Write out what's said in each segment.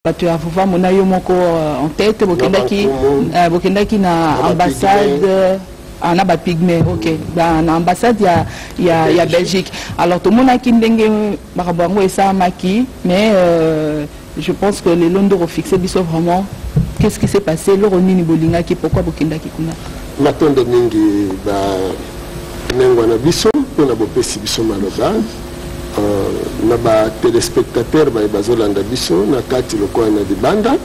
Tu as vu mon ayomoko en tête, Bokendaki na ambassade en aba pygmée, ok. Dans l'ambassade il y a Belgique. Alors tout le monde a qui ndenge barabango et ça maki, mais je pense que les Londres ont fixé biso vraiment. Qu'est-ce qui s'est passé? L'Oronini Bolinga qui pourquoi Bokendaki kuna? Matonde mingi ba nengwana biso pona bopesi biso maloba. Na ba téléspectateurs ba bazolanda biso na kati lokola na dibanda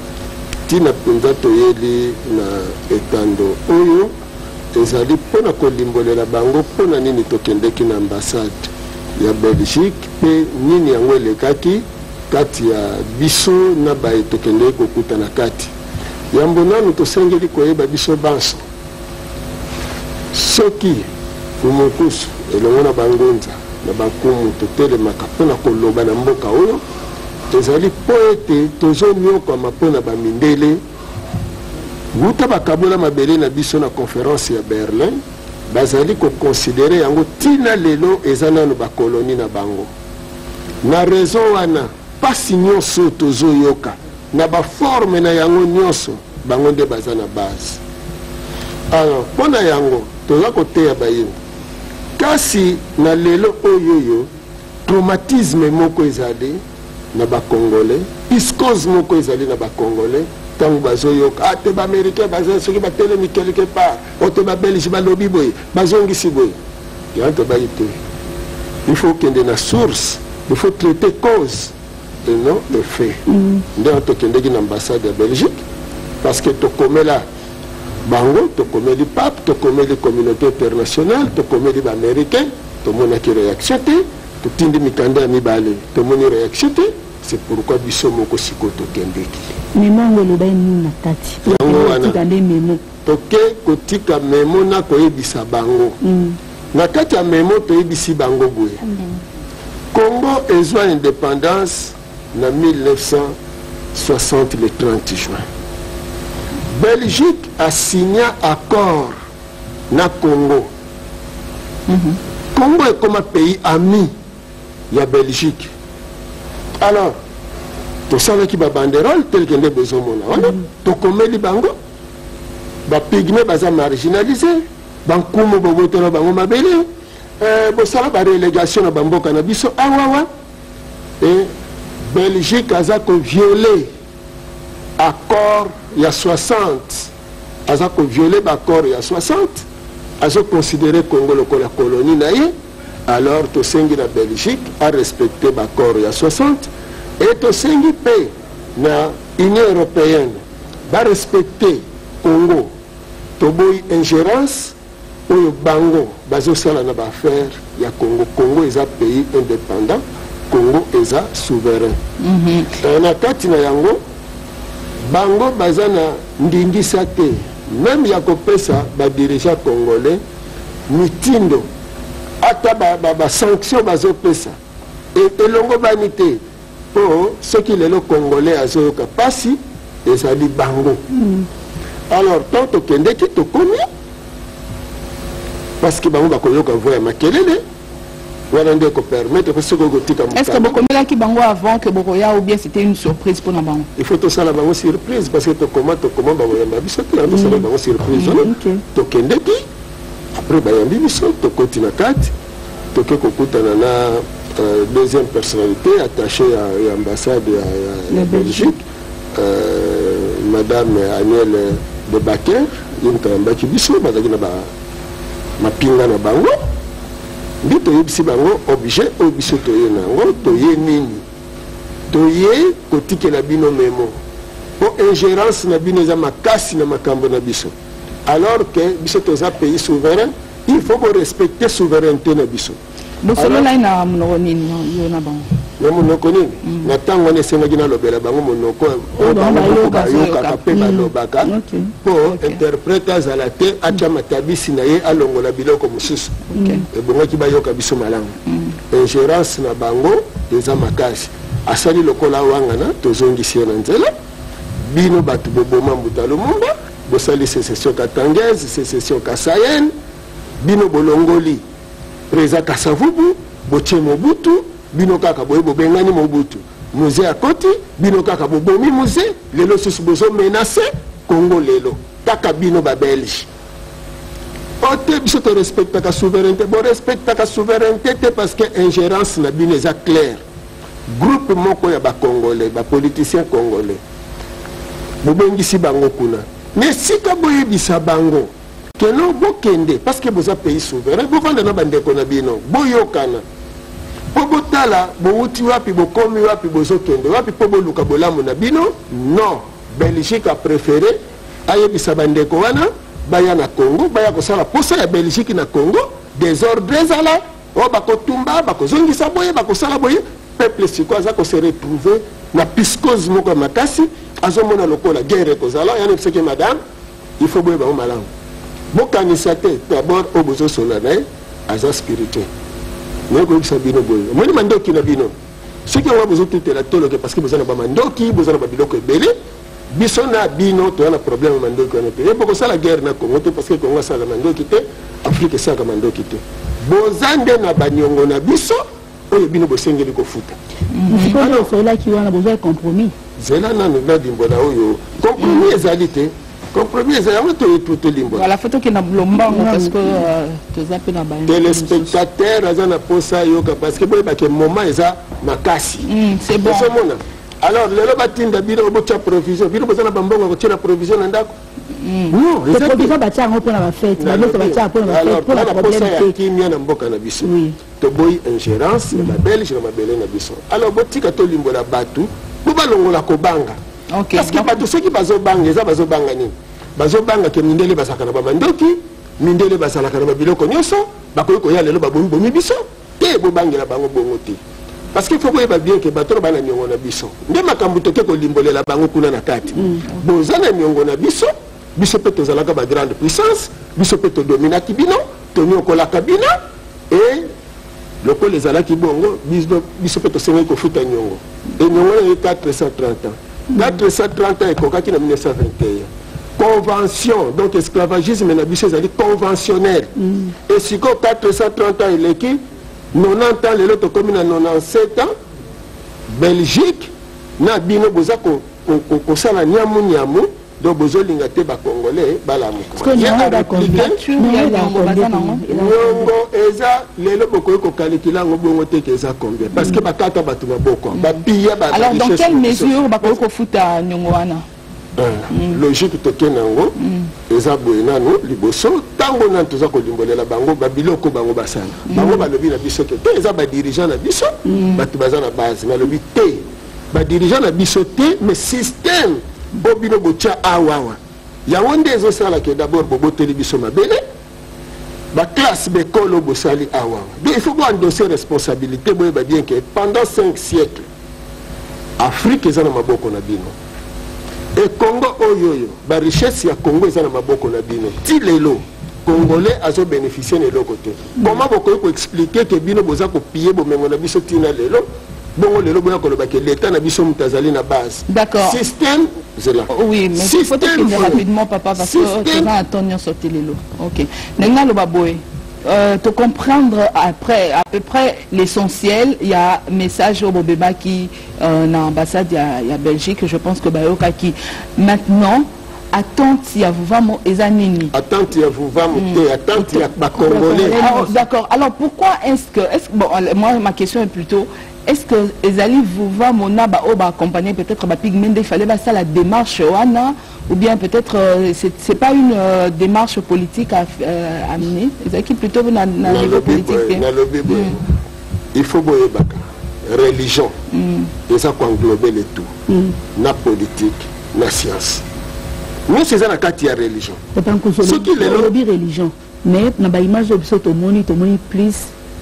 tina penza toyeli na etando oyo ezali pona kolimbolela bango pona nini tokendeki na ambassade ya Belgique pe nini yango elekaki kati ya biso na ba tokendeki kokuta na kati yambo nanu tosengeli koyeba biso banso soki umukusu elongo na bangonza na bakumu totelemaka mpona koloba na mboka oyo ezali po ete tozonyokama mpona bamindele wuta bakabola mabele na biso na conférence ya Berlin bazali koconsidere yango tina lelo eza nano bakoloni na bango na raison wana pasi nyonso tozoyoka na baforme na yango nyonso bango nde baza na base. Alors mpona yango toza koteya bayini kasi na lelo oyoyo traumatisme moko ezali na ba congolais piscose moko ezali na ba congolais tango bazoyoka ate ba américain baza soki batelemi quelque part ote ba belge balobi boye bazongisi boye yanto baite il faut kende na source, il faut traiter cause et non le fait. Nde tokendeki na ambassade ya Belgique parce que tokomela bango tokomeli pape tokomeli communauté internationale tokomeli ba américain tomona ki réaction te totindi mikanda ya mibale tomoni réaction te c'est pourquoi biso moko siko tokendeki memongo loba ni na kati yango wana memo toke kotika memo na koyebisa bango na kati ya memo toyebisi bango boye Congo ezwa indépendance na 1960 le 30 juin. Belgique a signé accord na Congo. Congo est comme un pays ami ya Belgique. Alors, tout ça qui va banderole tel que nous besoin mona. To komeli bango ba pygmée baza marginalisé, bankumu bobotela bango mabele. Bo sala ba relégation na bamboka na biso awawa. Et Belgique a violé accord il y a 60 aza ko violer l'accord il y a 60 azo considérer Congo comme la colonie naïe alors to sengi la Belgique a respecté l'accord il y a 60 et to sengi pe na Union européenne va respecter Congo to boy ingérence ou bango bazo sala na ba affaire ya Congo. Congo est un pays indépendant, Congo est un souverain. Na kati na yango bango bazana ndingisa te même ya kopesa ba dirigeant congolais mitindo ata ba sanction bazopesa et elongo banité po ce qui le congolais azoyoka pasi ezali bango. Alors tant to kende ki to komi parce que bango bakoyoka voya makelele est-ce que Bokomela qui bango avant que Boroya ou bien c'était une surprise pour Nabango? Il faut tout ça la bango surprise parce que tu comment Baboyamba biso tu as ça la bango surprise. To kendeki après Bayambi biso to continue kati to ke kokuta na deuxième personnalité attachée à l'ambassade de Belgique madame Aniel de Baker une kambaki biso bazaki na ba mapinga na bango. Bito yebisi bango objet obiso toye nango toye nini toye kotike la bino memo po ingérence na bino za makasi na makambo na biso alors que biso toza pays souverain il faut respecter souveraineté na biso. Bosolo na ina monoko nini yo na bango na monoko nini na tango ne senga gina lobela bango monoko yoka pe balobaka po interprète za la te acha matabisi na ye alongola biloko mususu e bongo ki bayoka biso malamu ingérence na bango eza makasi asali lokola wangana tozongisi na nzela bino batu boboma mbutalo mumba bosali sécession katangaise sécession kasayenne bino bolongoli Président Kasavubu, Boche Mobutu, bino kaka boye bobengani Mobutu. musée à côté bino kaka bobomi musée lelo susu bozo menacé Congo lelo kaka bino ba Belge ote biso to respecte ka souveraineté bon respecte ka souveraineté parce que ingérence na bino est clair groupe moko ya ba congolais ba politiciens congolais bobengisi bango kuna mais si ka boyebisa bango que non bokende parce que boza pays souverain bovanda na bandeko na bino boyokana po botala bowuti wapi bokomi wapi bozokende wapi po boluka bolamu na bino non Belgique a préféré ayebisa bandeko wana baya na Congo baya kosala posa ya Belgique na Congo désordre ezala o bakotumba bakozongisa boye bakosala boye peuple siko aza se retrouver na piscose moko makasi azomona lokola guerre kozala yana biseke madame il faut boye ba malamu bokanisa te d'abord o bozo solana aza spirituel mais ko bisa bino boye moni mandoki na bino ce qui on bozo tutela toloke parce que bozo na ba mandoki bozo na ba biloko ebele biso na bino to na problème mandoki na te e boko sala guerre na Congo te parce que Congo sala mandoki te Afrique sala mandoki te bozande na banyongo na biso oyo bino bosengeli ko futa alors c'est là qui wana besoin compromis zela na na dimbo na oyo compromis ezalité compromis ezali to limbo voilà photo qui na blombango parce que toza pe na ba téléspectateur azana posa yoka parce que boye ba ke moment eza makasi c'est bon alors lelo batinda bino bocha provision bino bozana bambongo ko tira provision na ndako non les provisions batia ngo pona ba fête ba no batia pona ba fête pona problème te kimia na mboka na biso to boy ingérence na Belge na mabele na biso alors botika to limbola batu bo balongola ko banga OK parce que batu ceux qui bazo banga eza bazo banga ni bazo banga ke mindele basaka na ba mandoki mindele basala kana ba biloko nyoso bakoyi ko ya lelo babomi bomi biso te bo bangela bango bongo te parce qu'il faut que bien que bateau bana nyongo na biso nde makambu toke ko limbolela bango kuna na kati bozana nyongo na biso biso pe tozalaka ba grande puissance biso pe to dominati bino to nyokola kabina et loko les alaki bongo biso pe to sengi ko futa nyongo et nyongo na 430 ans 430 ans et kokaki na 1921 convention donc esclavagisme na biso ezali conventionnel et siko 430 ans eleki 90 ans les autres communes à 97 ans Belgique na bino boza ko sala nyamu donc bozo linga te ba congolais bala muko nyongo eza lelo bokoyi ko kalikila ngo bongo te keza combien parce que bakata batu maboko ba piya ba alors dans quelle mesure bakoyi ko futa nyongo wana logique toke nango eza boye nanu liboso tango na toza kolimbolela bango babiloko bango basala bango balobi na biso te eza badirigeant na biso bato baza na base balobi te badirigeant na biso te mais système bobino botia awawa yango nde ezosala ke d'abord boboteli biso mabele baclasse bekolo bosali awawa donc il faut boendosser responsabilité boyeba bien que pendant 5 siècles Afrique eza na maboko na bino et Congo oyoyo ba richesse ya Congo eza na maboko na bino ti lelo congolais azo bénéficier de l'autre côté comment bokoyi ko expliquer que bino boza ko piller bomengo na biso tina lelo bongo lelo boya ko loba que l'état na biso mutazali na base d'accord système c'est là oui mais il faut te rapidement papa parce que tu vas attendre sur lelo OK nenga loba boy te comprendre après à peu près l'essentiel il y a message au Bobeba qui na ambassade il y a Belgique je pense que bayoka qui maintenant attente il y a vraiment ezanini attente il y a vraiment attente il y a ba congolais d'accord alors pourquoi est-ce que bon moi ma question est plutôt est-ce que ezali vuva mona ba oba accompagner peut-être ba pigmende il fallait ça la démarche wana ou bien peut-être c'est pas une démarche politique à mener ezaki plutôt na niveau politique il faut boyer baka religion et ça englober le tout na politique na science nous c'est ça la carte ya religion ce qui est lobby religion mais na ba image biso to moni plus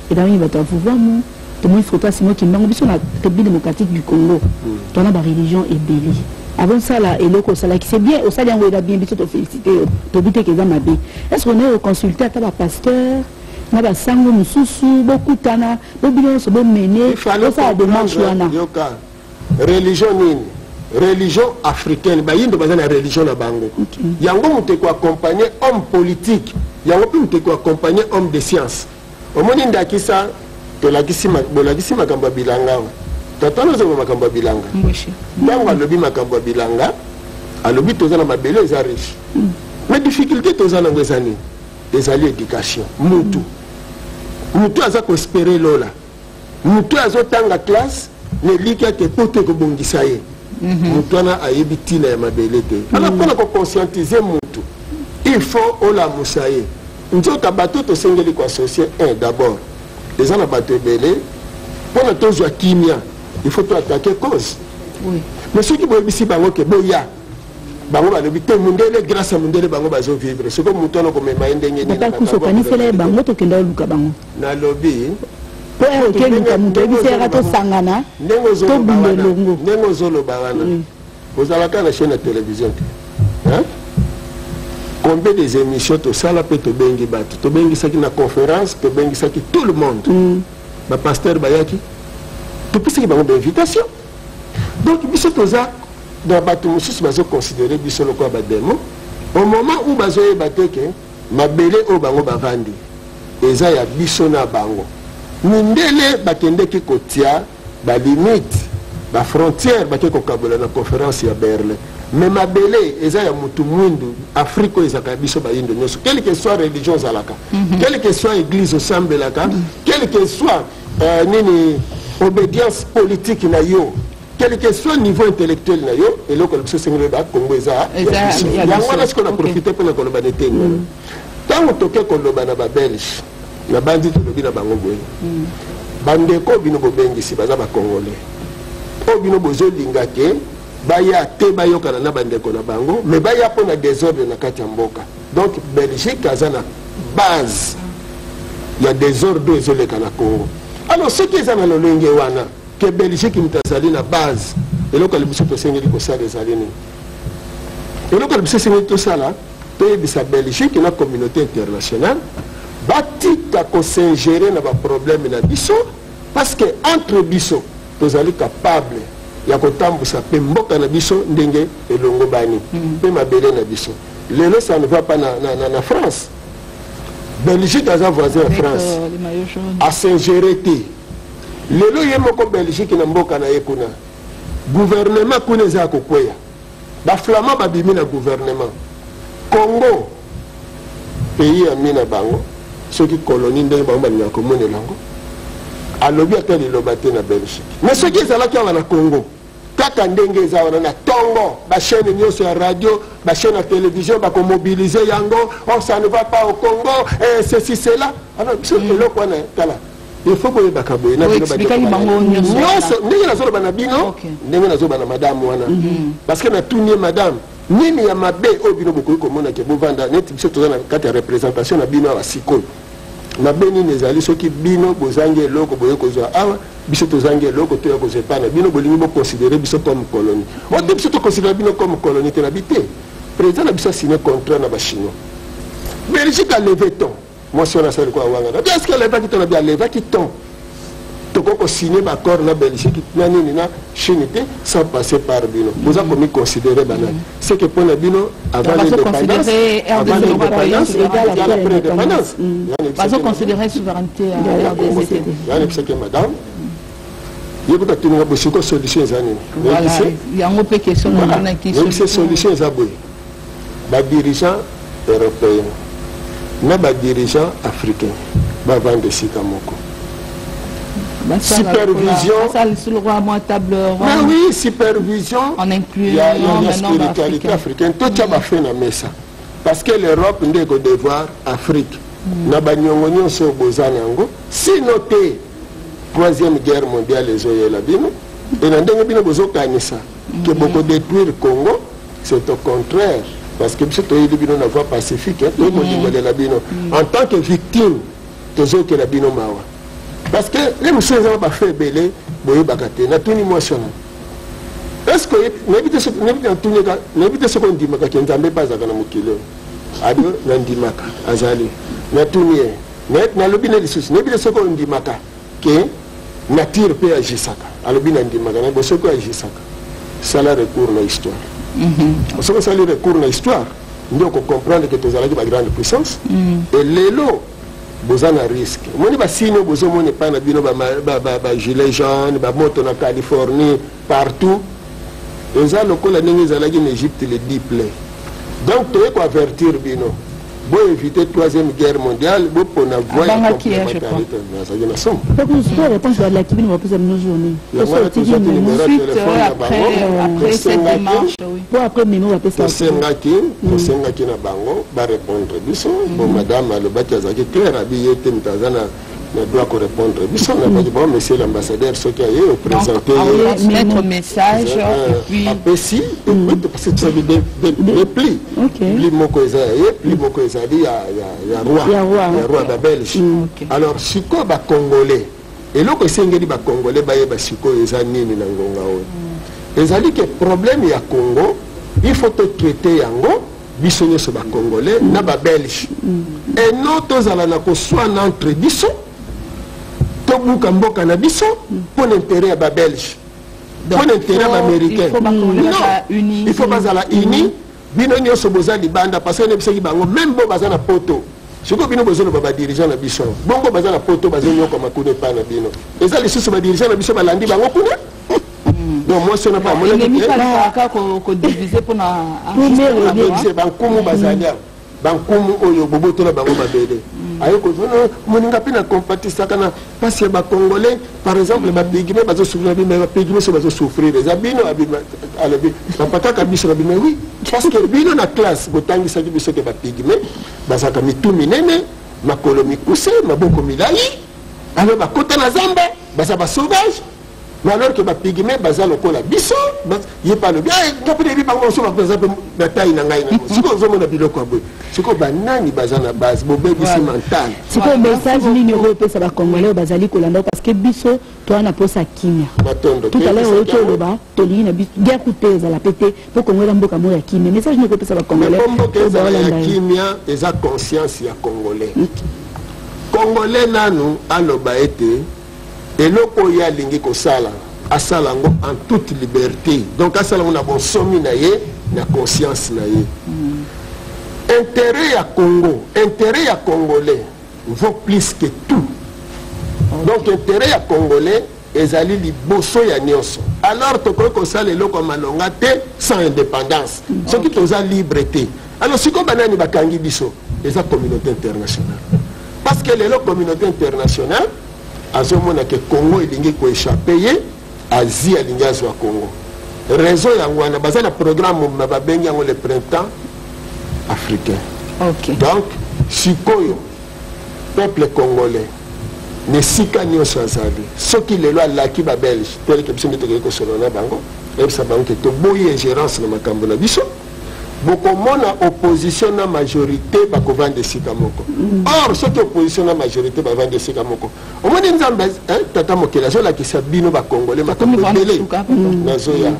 et dans il va voir moi to moni photo simo ki mbango biso na République démocratique du Congo to na ba religion et béli avant ça là et loko ça là qui c'est bien au ça yango ida bien biso to féliciter to bité que za mabe est-ce qu'on est consulté à ba pasteur na ba sango mususu beaucoup tana bobilo so bo mener ça démarche wana religion nini religion africaine bayindo bazana religion na bango yango muté ko accompagner homme politique yango pe muté ko accompagner homme de science omoni ndakisa to la kisima bolakisi makamba bilanga tata nous makambo bilanga ntango alobi makambo bilanga alobi toza na mabele eza riche mais difficulté toza nango eza nini ezali éducation mutu aza koespere lola mutu azotanga classe neliki ake po te kobongisa ye mutu wana ayebi ntina ya mabele te ala mpona koconscientize mutu il faut olamusa ye nzoka bato tosengeli koassocie d'abord eza na bato ebele mpona tozwa kimia il faut toattaquer cause mais soki boyebisi bango ke boya bango balobi te mundele grâce à mundele bango bazovivre soko mutu wana komema ye ndenge nini bango tokenda oluka bango nalobi ndenge ozoloba wana ozalaka na chaîne ya télévision te combien des émissions tosala mpe tobengi bato tobengisaki na conférence tobengisaki tout le monde bapasteur bayaki topesaki bango bainvitation donc biso toza na bato mosusu bazoconsidere biso lokola bademo au moment où bazoyeba te ke mabele oyo bango bavandi eza ya biso na bango mindele bakendeki kotia balimite bafrontière bake kokabola na conférence ya Berlin mais mabele eza ya mutu mwindu Afrique oyo ezaka ya biso bayindo nyonso quelle que soit religion ozalaka quelle que soit église osambelaka quelle que soit nini obédience politique na yo quel que soit niveau intellectuel na yo eloko biso sengeli ba Congo eza yango wana siko na profiter mpo na koloba nete ntango toke koloba na babelge na bandi tolobi na bango boye bandeko bino bobengisi baza bakongolais oyo bino bozolinga ke baya te bayokana na bandeko na bango mais baya mpo na désordre na kati ya mboka donc Belgique aza na base ya désordre oyo ezoleka na Congo alors soki eza na lolenge wana ke Belgique mutazali na base eloko libiso tosengeli kosala ezali nini eloko libiso esengeli tosala toyebisa Belgique na communauté internationale batika kosingere na baproblème na biso parce que entre biso tozali capable ya kotambusa mpe mboka na biso ndenge elongo bani mpe mabele na biso lelo ça ne va pas na France Belgique aza voisin ya France asingere te lelo ye moko Belgique na mboka na ye kuna gouvernement kuna eza kokweya baflama babimi na gouvernement Congo pays ya mina bango soki colonie ndenge bango balinga komonela yango alobi ata liloba te na Belgique mais soki ezalaki awa na Congo kaka ndenge eza wana na tongo bachaîne nyonso ya radio bachaîne ya télévision bakomobilize yango oh ça ne va pas au Congo ceci cela alors biso eloko wana tala il faut boyebaka boye na bino nyonso ndenge nazoloba na bino ndenge nazoloba na madame wana parce que na tunie madame nini ya mabe oyo bino bokoki komona ke bovanda neti biso toza na kati ya représentation na bino awa sikoyo mabe nini ezali soki bino bozangi eloko boye kozwa awa biso tozangi eloko toya kozwa epana bino bolingi boconsidere biso comme colonie ote biso toconsidere bino comme colonie te na bi te président na biso asigne contrat na bachinois Belgique aleve ton mwasi wana asali kwa wanga na est-ce que alevaki ton na bi alevaki ton tokoko signer baccord na Belgique na nini na Chine te sans passer par bino vous avez commis considérer banane c'est que pour na bino avant l'indépendance bazo considérer souveraineté à RDC yani c'est que madame yekuta tunga bosiko solution za nini yango pe question na qui solution za boy ba dirigeant européen na ba dirigeant africain ba vendre sika moko supervision oui supervision en incluant la spiritualité africaine tout ça va faire na mesa parce que l'Europe ndeko devoir Afrique na banyongo nyonso bozana yango sinon te troisième guerre mondiale ezoyela bino et na ndenge bino bozokanisa que beaucoup détruire Congo c'est au contraire parce que biso toyeli bino na voie pacifique toyekolingolela bino en tant que victime tozokela bino mawa parce que les messieurs ont pas fait belé boye bakate na tuni motion est-ce que n'habite ce qu'on dit maka kenzambe bazaka na mukilo ado na ndimaka azali na tuni net na lobina lisusu n'habite ce qu'on dit maka que nature peut agisaka alobina ndimaka na bosoko agisaka sala recours na histoire bosoko sala recours na histoire ndio ko comprendre que tozalaki ba grande puissance et lelo boza na risque moni basino bozo moni pa na bino ba gilet jaune ba moto na Californie partout eza lokola ndenge ezalaki na Égypte le diple donc toye ko avertir bino bo éviter troisième guerre mondiale bo pona voie complémentarité na ça na som pour nous réponse à la kibini va poser nos journées après cette démarche oui pour après memo va passer sengaki na bango ba répondre biso bon madame alobaki azaki clair abi te mtazana na doit répondre biso na pas bon monsieur l'ambassadeur ce qui a eu présenter mettre message et puis après si parce que ça veut des plis pli moko ezali pli moko ezali ya roi ba belge alors siko ba congolais eloko esengeli ba congolais bayeba siko eza nini na ngonga oyo ezali que problème ya Congo il faut traiter yango biso nyonso ba congolais na ba belge et non tozala na koswana entre biso tobuka mboka na biso pour l'intérêt ya ba belge pour l'intérêt ya américain il faut bazala uni bino nyonso boza libanda parce que nebisaki bango même bo baza na poto siko bino bozo ba dirigeant na biso bongo baza na poto bazo nyoko makune pa na bino eza lisusu ba dirigeant na biso balandi bango kuna donc moi ce n'est pas mon ko diviser pour na bankumu bazalia bankumu oyo bobotola bango babele ayo ko moninga pina compatisa kana parce ba congolais par exemple ba pigme bazo souffrir mais ba pigme so bazo souffrir les abino abima alabi papa ka biso abima oui parce que bino na classe botangisa ki biso ke ba pigme bazaka mitumi nene makolo mikuse maboko milai alors ba kota na zamba basa ba sauvage mais alors que ba pigme baza lokola biso il pas le bien ngapi de bipa ngoso par exemple bataille na ngai na siko zomo na biloko aboy siko banani baza na base bobe bisi mental siko message nini repesa ba congolais bazali kolanda parce que biso to na posa kimia tout à l'heure auto loba to li na biso guerre coûteuse la pété pour congolais mboka mo ya kimia message ni repesa ba congolais ya kimia eza conscience ya congolais congolais nanu aloba ete eloko ya lingi kosala asala ngo en toute liberté donc asala na bon somi na ye na conscience na ye intérêt ya Congo intérêt ya congolais vaut plus que tout donc intérêt ya congolais ezali liboso ya nyonso alors tokoki kosala eloko malonga te sans indépendance soki toza libre te alors siko banani bakangi biso eza communauté internationale parce que lelo communauté internationale azomona que Congo elingi ko échapper ye Asie alingi azwa Congo raison yango wana baza na programme mababengi yango le printemps africain donc sikoyo peuple congolais ne sika nyonso azali soki lelo alaki ba belge tel que biso ndetoki kosolona bango ebisa bango ke toboyi ingérence na makambo na biso bokomona opposition na majorité bakovanda esika moko or soki opposition na majorité bavanda esika moko omoni nzambe tata mokili azolakisa bino bakongole makambo ebele nazoya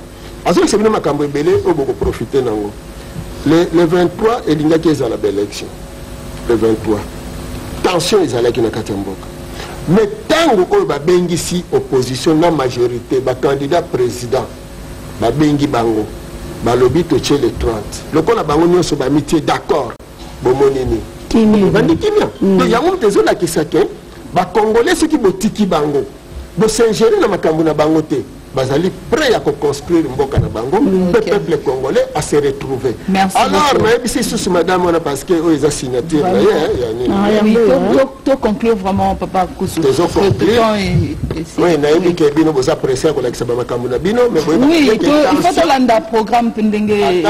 azolakisa bino makambo ebele oyo bokoprofite nango le 23 elingaki ezala baélection le 23 tension ezalaki na kati ya mboka mais ntango oyo babengisi opposition na majorité bacandidat président babengi bango balobi totie le 30 lokola bango nyonso bamitie d'accord bomonini bandi kimia donc yango moto ezolakisa ke bakongolais soki botiki bango bosingere na makambo na bango te bazali prêt à construire mboka na bango le peuple congolais à se retrouver alors nayebisi susu madame wana parce que oyo eza signature na ye to conclure vraiment papa Kusu oui nayebi ke bino boza pressé ya kolakisa bamakambo na bino mais oui il faut tolanda programme mpe ndenge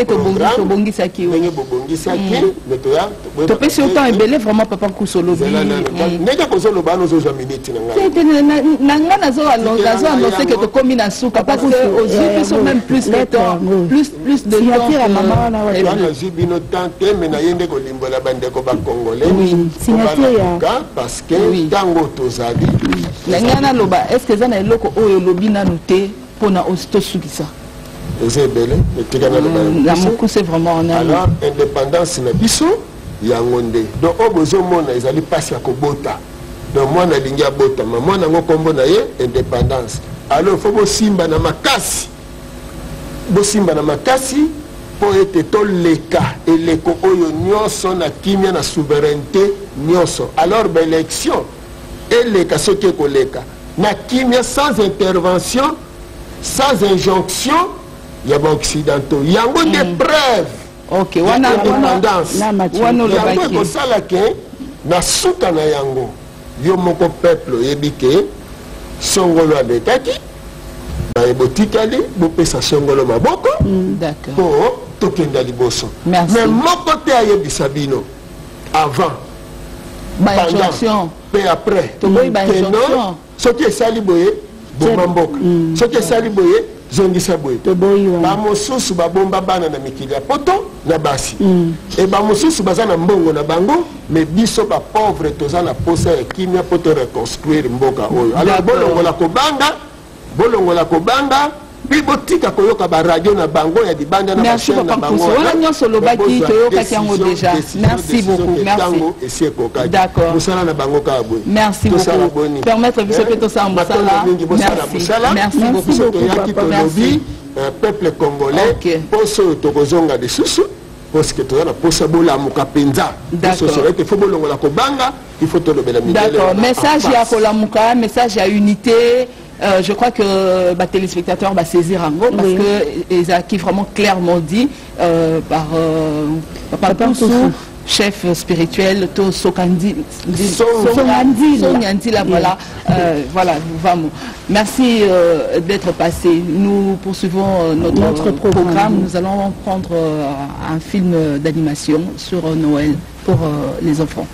tobongisaki topesi autant ebele vraiment papa Kusu olobi ndenge kozoloba ano ozozwa minute na ngai nazoannonce que tu commis na souka parce que aux yeux sont même plus de temps plus de signature à maman na ouais na zibino tante mais na yende ko limbola bandeko ba congolais signature parce que tango tozali na ngana loba est-ce que ça na eloko oyo lobi na noté pona osto sukisa ezebele etikana loba la moko c'est vraiment on a alors indépendance na biso yango nde donc obozo mona ezali pasi ya kobota donc moi na lingi abota maman nango kombo na ye indépendance alors faut bosimba na makasi po ete toleka eleko oyo nyonso na kimia na souveraineté nyonso. Alors élection eleka soki ekoleka na kimia sans intervention, sans injonction ya baoccidentaux. Yango des preuves d'indépendance. Yango ekosala ke na suka na yango yo moko peuple oyebi ke songolo alekaki baebotikali bopesa songolo maboko po tokenda liboso. Mais moko te ayebisa bino avant, pendant pe après keno soki esali boye boma mboka, soki esali boye zongisa boye. Bamosusu babomba bana na mikili ya poto na basi e bamosusu baza na mbongo na bango, mais biso ba pauvre toza na posa ya kimia po to reconstruire mboka oyo. Alors bolongola kobanga bibotika koyoka ba radio na bango ya dibanda na bachaine na bango. Merci beaucoup. Merci. D'accord. Merci beaucoup. Permettre que tout ça merci beaucoup. Merci. Peuple congolais poso tokozonga de susu parce que tu as la possibilité il faut d'accord. Message à Kolamuka, message à unité. Je crois que les téléspectateurs va saisir en gros parce que Ezaki vraiment clairement dit par Papa Poussou, chef spirituel, to Sokandi, Sonyandi, là voilà, voilà, vamos. Merci d'être passé. Nous poursuivons notre programme. Nous allons prendre un film d'animation sur Noël pour les enfants.